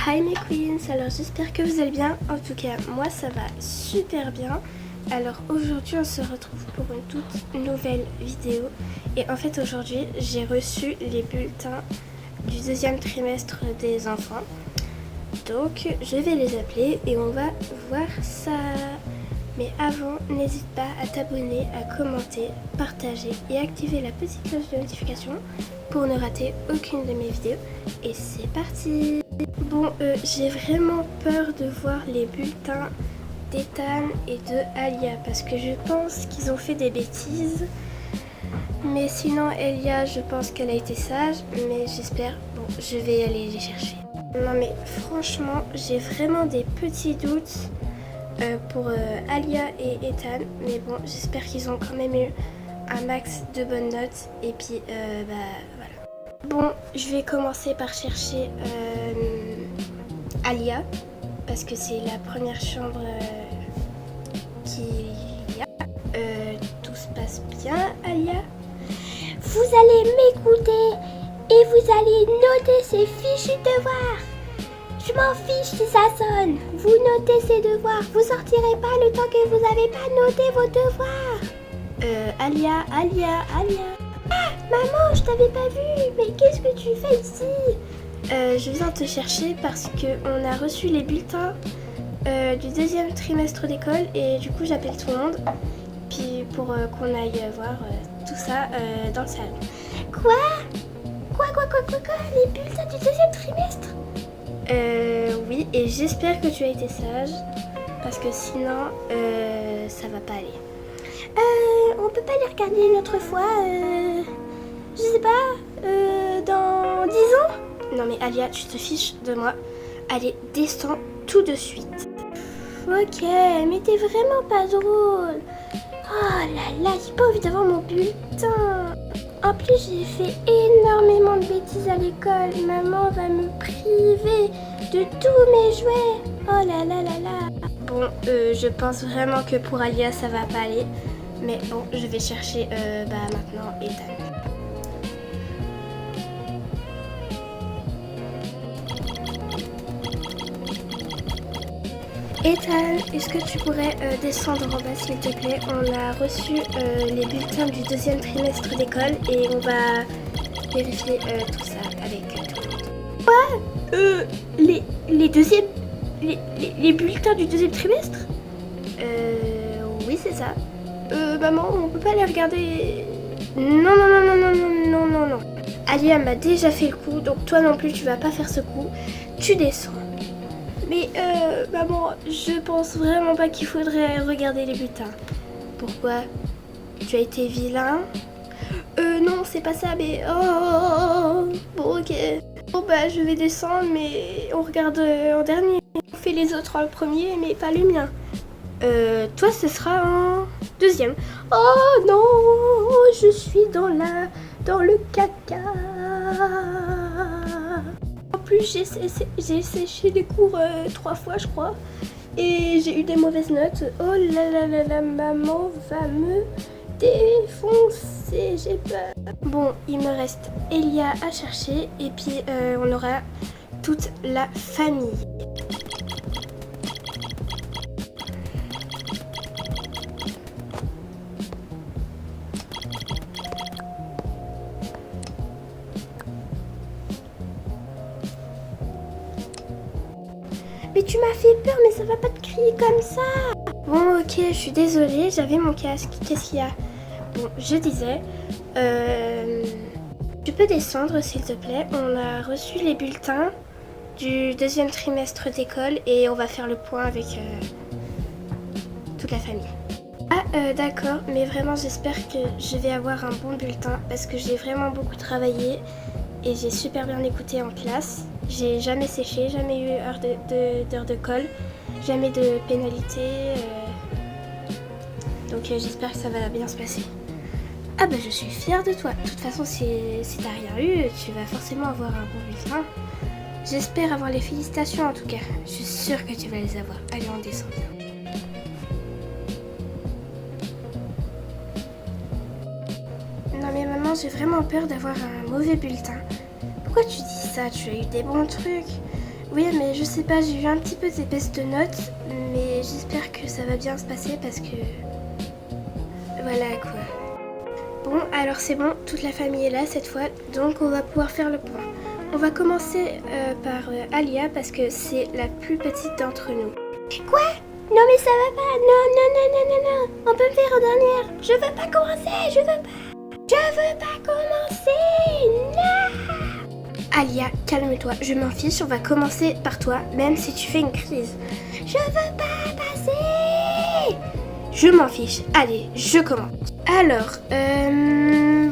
Hi mes queens, alors j'espère que vous allez bien. En tout cas, moi ça va super bien. Alors aujourd'hui on se retrouve pour une toute nouvelle vidéo. Et en fait aujourd'hui j'ai reçu les bulletins du deuxième trimestre des enfants. Donc je vais les appeler et on va voir ça. Mais avant, n'hésite pas à t'abonner, à commenter, partager et activer la petite cloche de notification pour ne rater aucune de mes vidéos. Et c'est parti! Bon, j'ai vraiment peur de voir les bulletins d'Ethan et de Alia parce que je pense qu'ils ont fait des bêtises. Mais sinon, Elia, je pense qu'elle a été sage, mais j'espère. Bon, je vais aller les chercher. Non mais franchement, j'ai vraiment des petits doutes pour Alia et Ethan, mais bon, j'espère qu'ils ont quand même eu un max de bonnes notes. Et puis, voilà. Bon, je vais commencer par chercher Alia, parce que c'est la première chambre qu'il y a. Tout se passe bien, Alia? Vous allez m'écouter et vous allez noter ces fichus devoirs. Je m'en fiche si ça sonne. Vous notez ces devoirs. Vous sortirez pas le temps que vous n'avez pas noté vos devoirs. Alia. Ah, maman, je t'avais pas vu. Mais qu'est-ce que tu fais ici? Je viens te chercher parce qu'on a reçu les bulletins du deuxième trimestre d'école et du coup j'appelle tout le monde puis pour qu'on aille voir tout ça dans le salon. Quoi? Les bulletins du deuxième trimestre? Oui, et j'espère que tu as été sage parce que sinon ça va pas aller. On peut pas les regarder une autre fois, je sais pas, dans 10 ans? Non mais Alia, tu te fiches de moi. Allez, descends tout de suite. Ok, mais t'es vraiment pas drôle. Oh là là, j'ai pas envie d'avoir mon bulletin. En plus, j'ai fait énormément de bêtises à l'école. Maman va me priver de tous mes jouets. Oh là là là là. Bon, je pense vraiment que pour Alia, ça va pas aller. Mais bon, je vais chercher maintenant Ethan. Ethan, est-ce que tu pourrais descendre en bas s'il te plaît? On a reçu les bulletins du deuxième trimestre d'école et on va vérifier tout ça avec tout le monde. Quoi? Les bulletins du deuxième trimestre? Oui, c'est ça. Maman, on peut pas les regarder. Non. Alia m'a déjà fait le coup, donc toi non plus tu vas pas faire ce coup. Tu descends. Mais maman, je pense vraiment pas qu'il faudrait regarder les bulletins. Pourquoi? Tu as été vilain? Non, c'est pas ça, mais bon, ok. Bon bah je vais descendre, mais on regarde en dernier. On fait les autres en premier, mais pas le mien. Toi ce sera en deuxième. Oh non, je suis dans le caca. En plus, j'ai séché les cours 3 fois, je crois. Et j'ai eu des mauvaises notes. Oh là là là là, maman va me défoncer, j'ai peur. Bon, il me reste Elia à chercher et puis on aura toute la famille. Mais tu m'as fait peur, mais ça va pas te crier comme ça. Bon, ok, je suis désolée, j'avais mon casque. Qu'est-ce qu'il y a? Bon, je disais, tu peux descendre s'il te plaît. On a reçu les bulletins du deuxième trimestre d'école et on va faire le point avec toute la famille. Ah, d'accord, mais vraiment j'espère que je vais avoir un bon bulletin parce que j'ai vraiment beaucoup travaillé et j'ai super bien écouté en classe. J'ai jamais séché, jamais eu d'heure de colle, jamais de pénalité. Donc j'espère que ça va bien se passer. Ah bah je suis fière de toi. De toute façon si t'as rien eu, tu vas forcément avoir un bon bulletin. J'espère avoir les félicitations en tout cas. Je suis sûre que tu vas les avoir. Allez, on descend bien. Non mais maman, j'ai vraiment peur d'avoir un mauvais bulletin. Pourquoi tu dis ça? Tu as eu des bons trucs. Oui, mais je sais pas, j'ai eu un petit peu des baisses de notes, mais j'espère que ça va bien se passer parce que... Voilà quoi. Bon, alors c'est bon, toute la famille est là cette fois, donc on va pouvoir faire le point. On va commencer par Alia parce que c'est la plus petite d'entre nous. Quoi? Non mais ça va pas, non, on peut me faire en dernière. Je veux pas commencer, je veux pas commencer, non. Alia, calme-toi, je m'en fiche, on va commencer par toi, même si tu fais une crise. Je veux pas passer. Je m'en fiche, allez, je commence. Alors,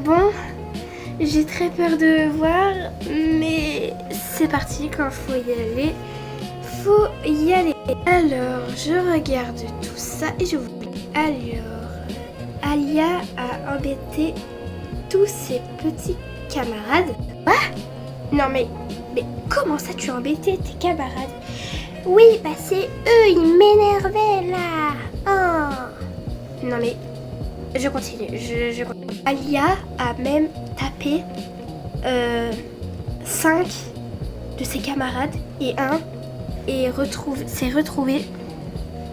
bon, j'ai très peur de voir, mais c'est parti, quand faut y aller, Alors, je regarde tout ça et je vous dis. Alors, Alia a embêté tous ses petits camarades. Quoi? Non mais comment ça tu as embêté tes camarades? Oui, bah c'est eux, ils m'énervaient là. Oh. Non mais, je continue, je continue. Alia a même tapé 5 de ses camarades et un s'est retrouvé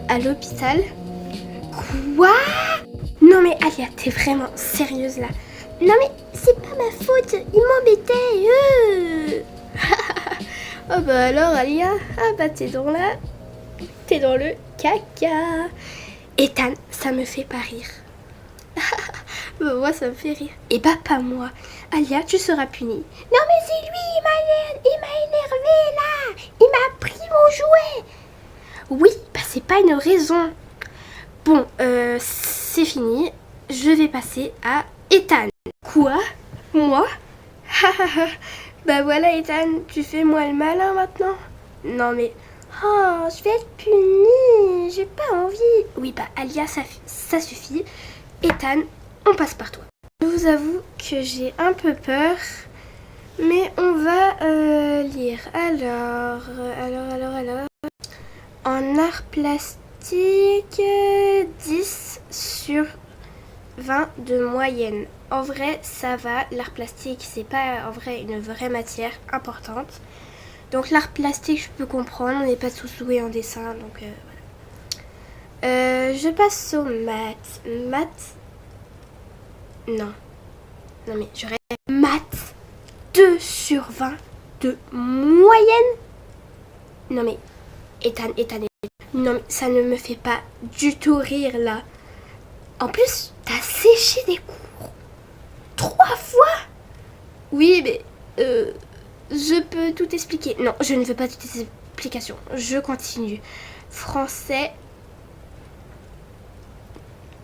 à l'hôpital. Quoi? Non mais Alia, t'es vraiment sérieuse là? Non mais c'est pas ma faute, ils m'embêtaient, Oh bah alors Alia, ah bah t'es dans le caca. Ethan, ça me fait pas rire. Bah, moi ça me fait rire. Et bah pas moi. Alia, tu seras punie. Non mais c'est lui, il m'a énervé là. Il m'a pris mon jouet. Oui, bah c'est pas une raison. Bon, c'est fini. Je vais passer à Ethan. Quoi? Moi? Bah voilà Ethan, tu fais moi le malin maintenant. Non mais... Oh, je vais être punie. J'ai pas envie. Oui bah Alia, ça suffit. Ethan, on passe par toi. Je vous avoue que j'ai un peu peur. Mais on va lire. Alors... En art plastique, 10 sur 20 de moyenne. En vrai, ça va. L'art plastique, c'est pas en vrai une vraie matière importante. Donc l'art plastique, je peux comprendre. On n'est pas tous doués en dessin, donc voilà. Je passe aux maths. Maths. Non. Non mais je rêve. Maths. 2 sur 20 de moyenne. Non mais, Ethan. Non mais ça ne me fait pas du tout rire là. En plus, t'as séché des cours 3 fois. Oui, mais je peux tout expliquer. Non, je ne veux pas toutes les explications. Je continue. Français,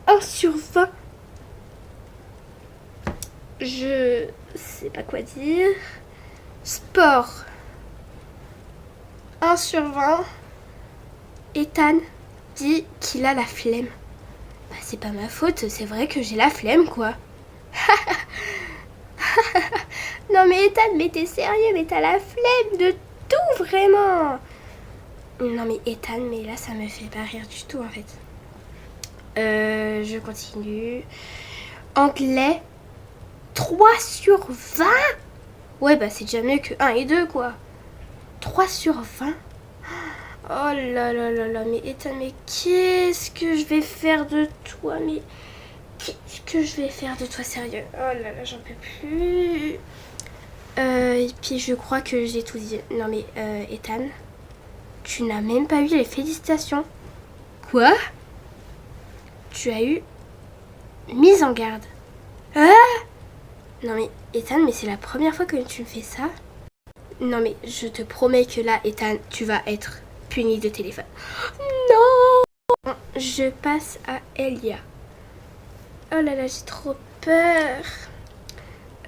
1 sur 20. Je sais pas quoi dire. Sport, 1 sur 20. Ethan dit qu'il a la flemme. Bah, c'est pas ma faute, c'est vrai que j'ai la flemme, quoi. Non mais Ethan, mais t'es sérieux, mais t'as la flemme de tout, vraiment. Non mais Ethan, mais là ça me fait pas rire du tout en fait. Je continue. Anglais, 3 sur 20. Ouais bah c'est déjà mieux que 1 et 2 quoi. 3 sur 20. Oh là là là là, mais Ethan, mais qu'est-ce que je vais faire de toi? Mais qu'est-ce que je vais faire de toi, sérieux? Oh là là, j'en peux plus. Et puis je crois que j'ai tout dit. Non mais Ethan, tu n'as même pas eu les félicitations. Quoi? Tu as eu mise en garde. Ah! Non mais Ethan, mais c'est la première fois que tu me fais ça. Non mais je te promets que là, Ethan, tu vas être puni de téléphone. Non! Je passe à Elia. Oh là là, j'ai trop peur.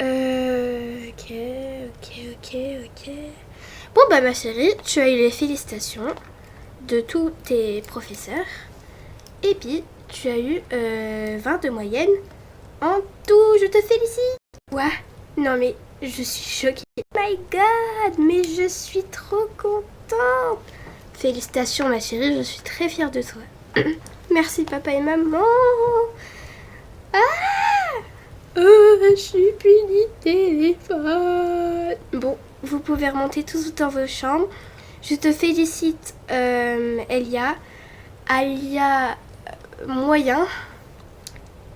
Ok. Bon bah ma chérie, tu as eu les félicitations de tous tes professeurs. Et puis, tu as eu 20 de moyenne. En tout, je te félicite. Quoi? Non mais, je suis choquée. Oh my god, mais je suis trop contente. Félicitations ma chérie, je suis très fière de toi. Merci papa et maman. Ah! Je suis punie téléphone. Bon, vous pouvez remonter tous dans vos chambres. Je te félicite, Elia. Alia, moyen.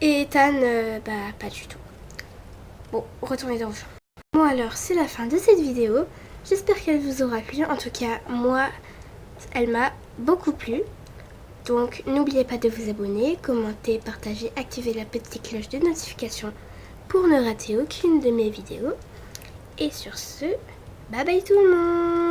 Et Ethan, pas du tout. Bon, retournez dans le jeu. Bon alors, c'est la fin de cette vidéo. J'espère qu'elle vous aura plu. En tout cas, moi, elle m'a beaucoup plu. Donc, n'oubliez pas de vous abonner, commenter, partager, activer la petite cloche de notification pour ne rater aucune de mes vidéos. Et sur ce, bye bye tout le monde!